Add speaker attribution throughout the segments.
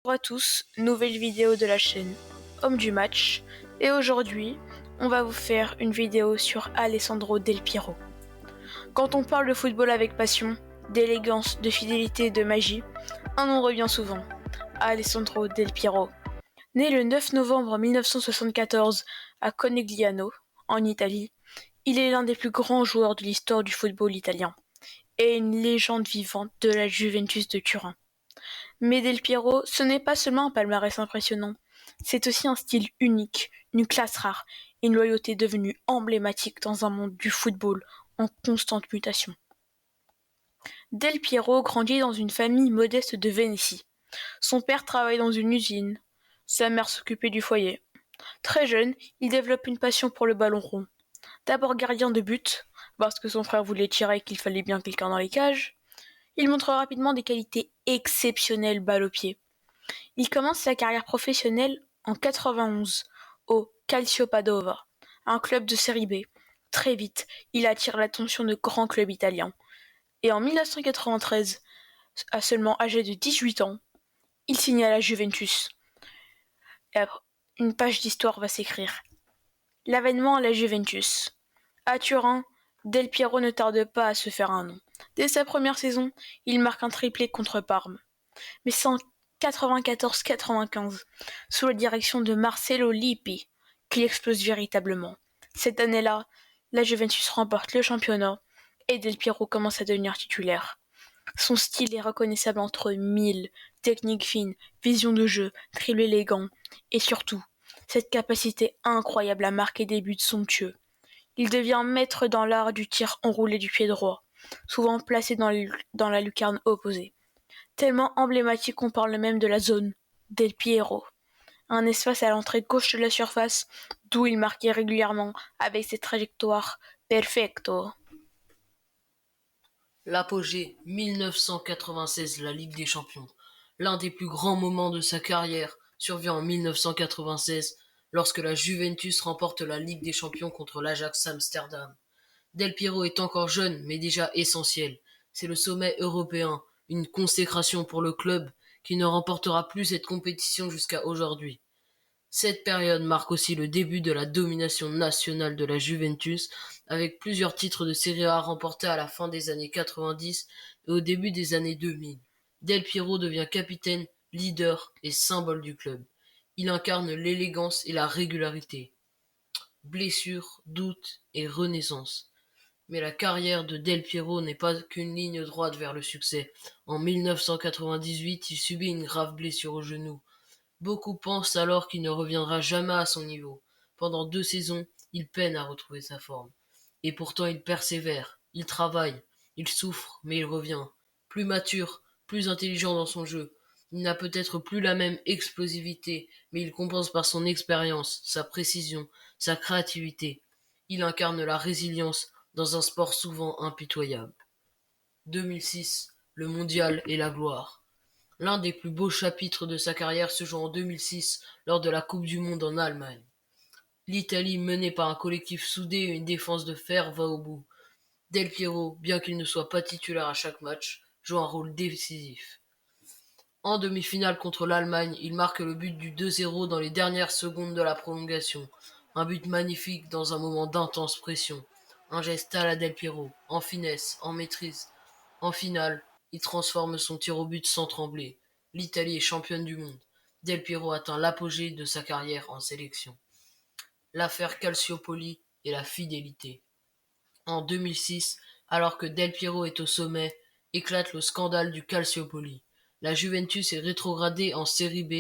Speaker 1: Bonjour à tous, nouvelle vidéo de la chaîne Homme du match, et aujourd'hui on va vous faire une vidéo sur Alessandro Del Piero. Quand on parle de football avec passion, d'élégance, de fidélité et de magie, un nom revient souvent, Alessandro Del Piero. Né le 9 novembre 1974 à Conegliano, en Italie, il est l'un des plus grands joueurs de l'histoire du football italien et une légende vivante de la Juventus de Turin. Mais Del Piero, ce n'est pas seulement un palmarès impressionnant, c'est aussi un style unique, une classe rare et une loyauté devenue emblématique dans un monde du football en constante mutation. Del Piero grandit dans une famille modeste de Vénétie. Son père travaille dans une usine, sa mère s'occupait du foyer. Très jeune, il développe une passion pour le ballon rond. D'abord gardien de but, parce que son frère voulait tirer et qu'il fallait bien quelqu'un dans les cages, il montre rapidement des qualités exceptionnelles balle au pied. Il commence sa carrière professionnelle en 91 au Calcio Padova, un club de série B. Très vite, il attire l'attention de grands clubs italiens. Et en 1993, à seulement âgé de 18 ans, il signe à la Juventus. Et après, une page d'histoire va s'écrire. L'avènement à la Juventus. À Turin, Del Piero ne tarde pas à se faire un nom. Dès sa première saison, il marque un triplé contre Parme. Mais c'est en 94-95, sous la direction de Marcello Lippi, qu'il explose véritablement. Cette année-là, la Juventus remporte le championnat et Del Piero commence à devenir titulaire. Son style est reconnaissable entre mille, technique fine, vision de jeu, dribble élégant, et surtout, cette capacité incroyable à marquer des buts somptueux. Il devient maître dans l'art du tir enroulé du pied droit, souvent placé dans la lucarne opposée. Tellement emblématique qu'on parle même de la zone Del Piero, un espace à l'entrée gauche de la surface, d'où il marquait régulièrement avec ses trajectoires perfecto.
Speaker 2: L'apogée 1996, la Ligue des Champions. L'un des plus grands moments de sa carrière survient en 1996 lorsque la Juventus remporte la Ligue des Champions contre l'Ajax Amsterdam. Del Piero est encore jeune mais déjà essentiel. C'est le sommet européen, une consécration pour le club qui ne remportera plus cette compétition jusqu'à aujourd'hui. Cette période marque aussi le début de la domination nationale de la Juventus, avec plusieurs titres de Serie A remportés à la fin des années 90 et au début des années 2000. Del Piero devient capitaine, leader et symbole du club. Il incarne l'élégance et la régularité. Blessures, doutes et renaissance. Mais la carrière de Del Piero n'est pas qu'une ligne droite vers le succès. En 1998, il subit une grave blessure au genou. Beaucoup pensent alors qu'il ne reviendra jamais à son niveau. Pendant 2 saisons, il peine à retrouver sa forme. Et pourtant il persévère, il travaille, il souffre, mais il revient. Plus mature, plus intelligent dans son jeu. Il n'a peut-être plus la même explosivité, mais il compense par son expérience, sa précision, sa créativité. Il incarne la résilience dans un sport souvent impitoyable. 2006, le mondial et la gloire. L'un des plus beaux chapitres de sa carrière se joue en 2006 lors de la Coupe du Monde en Allemagne. L'Italie, menée par un collectif soudé et une défense de fer, va au bout. Del Piero, bien qu'il ne soit pas titulaire à chaque match, joue un rôle décisif. En demi-finale contre l'Allemagne, il marque le but du 2-0 dans les dernières secondes de la prolongation. Un but magnifique dans un moment d'intense pression. Un geste à la Del Piero, en finesse, en maîtrise. En finale, il transforme son tir au but sans trembler. L'Italie est championne du monde. Del Piero atteint l'apogée de sa carrière en sélection. L'affaire Calciopoli et la fidélité. En 2006, alors que Del Piero est au sommet, éclate le scandale du Calciopoli. La Juventus est rétrogradée en Série B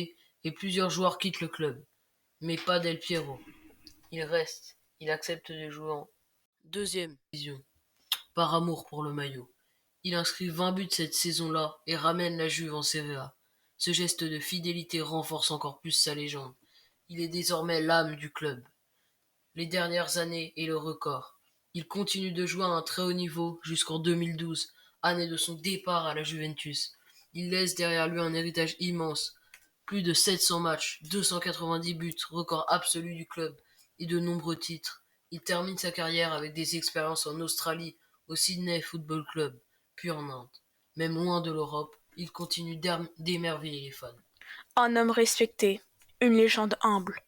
Speaker 2: et plusieurs joueurs quittent le club. Mais pas Del Piero. Il reste. Il accepte de jouer en deuxième division, par amour pour le maillot. Il inscrit 20 buts cette saison-là et ramène la Juve en Serie A. Ce geste de fidélité renforce encore plus sa légende. Il est désormais l'âme du club. Les dernières années et le record. Il continue de jouer à un très haut niveau jusqu'en 2012, année de son départ à la Juventus. Il laisse derrière lui un héritage immense. Plus de 700 matchs, 290 buts, record absolu du club, et de nombreux titres. Il termine sa carrière avec des expériences en Australie, au Sydney Football Club, puis en Inde. Même loin de l'Europe, il continue d'émerveiller les fans.
Speaker 1: Un homme respecté, une légende humble.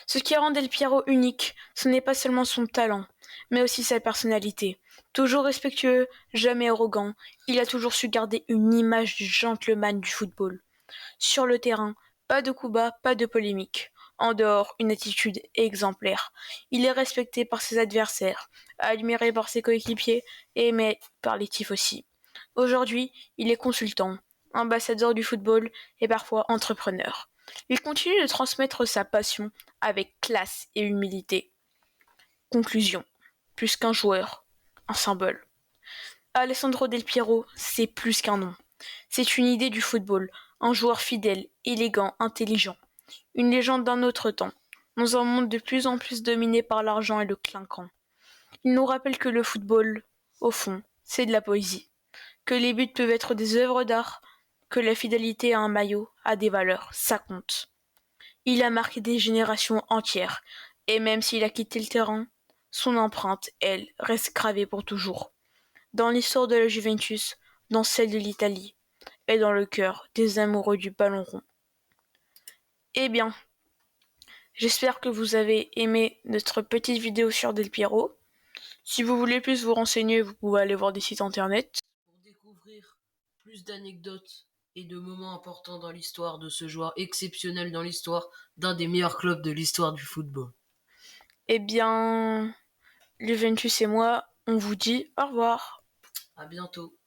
Speaker 1: Ce qui rend Del Piero unique, ce n'est pas seulement son talent, mais aussi sa personnalité. Toujours respectueux, jamais arrogant, il a toujours su garder une image du gentleman du football. Sur le terrain, pas de coups bas, pas de polémique. En dehors, une attitude exemplaire. Il est respecté par ses adversaires, admiré par ses coéquipiers et aimé par les aussi. Aujourd'hui, il est consultant, ambassadeur du football et parfois entrepreneur. Il continue de transmettre sa passion avec classe et humilité. Conclusion. Plus qu'un joueur, un symbole. Alessandro Del Piero, c'est plus qu'un nom. C'est une idée du football, un joueur fidèle, élégant, intelligent. Une légende d'un autre temps, dans un monde de plus en plus dominé par l'argent et le clinquant. Il nous rappelle que le football, au fond, c'est de la poésie. Que les buts peuvent être des œuvres d'art, que la fidélité à un maillot a des valeurs, ça compte. Il a marqué des générations entières, et même s'il a quitté le terrain, son empreinte, elle, reste gravée pour toujours. Dans l'histoire de la Juventus, dans celle de l'Italie, et dans le cœur des amoureux du ballon rond. Eh bien, j'espère que vous avez aimé notre petite vidéo sur Del Piero. Si vous voulez plus vous renseigner, vous pouvez aller voir des sites internet.
Speaker 2: Pour découvrir plus d'anecdotes et de moments importants dans l'histoire de ce joueur exceptionnel dans l'histoire d'un des meilleurs clubs de l'histoire du football.
Speaker 1: Eh bien, Juventus et moi, on vous dit au revoir.
Speaker 2: À bientôt.